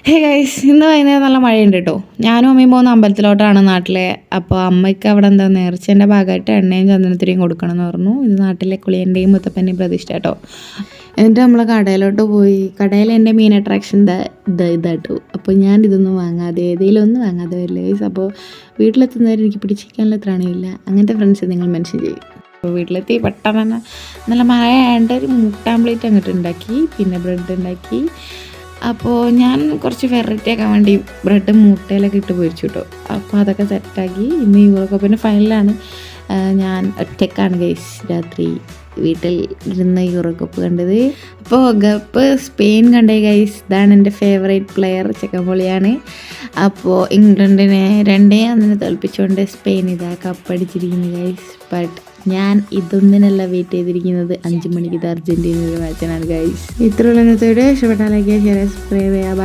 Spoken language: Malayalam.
ഹേ ഗൈസ്, ഇന്ന് വൈകുന്നേരം നല്ല മഴയുണ്ട് കേട്ടോ. ഞാനും അമ്മയും പോകുന്ന അമ്പലത്തിലോട്ടാണ് നാട്ടിലെ. അപ്പോൾ അമ്മയ്ക്ക് അവിടെ എന്താ നേർച്ചേൻ്റെ ഭാഗമായിട്ട് എണ്ണയും ചന്ദനത്തിരിയും കൊടുക്കണം എന്ന് പറഞ്ഞു. ഇത് നാട്ടിലെ കുളിയൻ്റെയും മുത്തപ്പൻ്റെയും പ്രതിഷ്ഠ കേട്ടോ. എന്നിട്ട് നമ്മൾ കടയിലോട്ട് പോയി. കടയിൽ എൻ്റെ മെയിൻ അട്രാക്ഷൻ ഇതാട്ടോ. അപ്പോൾ ഞാൻ ഇതൊന്നും വാങ്ങാതെ ഏതെങ്കിലും ഒന്നും വാങ്ങാതെ വരില്ല ഗൈസ്. അപ്പോൾ വീട്ടിലെത്തുന്നവരെ എനിക്ക് പിടിച്ചിരിക്കാനുള്ള ത്രാണിയില്ല. അങ്ങനത്തെ ഫ്രണ്ട്സ് നിങ്ങൾ മെൻഷൻ ചെയ്യും. അപ്പോൾ വീട്ടിലെത്തി പെട്ടെന്ന് തന്നെ നല്ല മഴയായതുകൊണ്ട് ഒരു മുട്ട ആംപ്ലേറ്റ് അങ്ങോട്ട് ഉണ്ടാക്കി, പിന്നെ ബ്രെഡ് ഉണ്ടാക്കി. അപ്പോൾ ഞാൻ കുറച്ച് വെറൈറ്റി ആക്കാൻ വേണ്ടി ബ്രെഡ് മുട്ടയിലൊക്കെ ഇട്ട് പൊരിച്ചു കേട്ടോ. അപ്പോൾ അതൊക്കെ സെറ്റാക്കി. ഇന്ന് യൂറോ കപ്പിൻ്റെ ഫൈനലാണ്. ഞാൻ ഒറ്റക്കാണ് ഗൈസ് രാത്രി വീട്ടിൽ ഇരുന്ന് യൂറോ കപ്പ് കണ്ടത്. അപ്പോൾ കപ്പ് സ്പെയിൻ കണ്ടേ ഗൈസ്. ഇതാണ് എൻ്റെ ഫേവറേറ്റ് പ്ലെയർ, ചെക്കൻപൊളിയാണ്. അപ്പോൾ ഇംഗ്ലണ്ടിനെ 2-1 തോൽപ്പിച്ചുകൊണ്ട് സ്പെയിൻ ഇതാ കപ്പടിച്ചിരിക്കുന്നു ഗൈസ്. ബട്ട് ഞാൻ ഇതൊന്നിനല്ല വെയിറ്റ് ചെയ്തിരിക്കുന്നത്. 5 മണിക്ക് ഇത് അർജൻറ്റീനയുടെ മാച്ചാണ് ഗൈസ്. ഇത്രയുള്ള ഇന്നത്തെ വീഡിയോ ഇഷ്ടപ്പെട്ടാൽ ലൈക്ക് ചെയ്യുക, ഷെയർ ചെയ്യുക, സബ്സ്ക്രൈബ് ചെയ്യുക.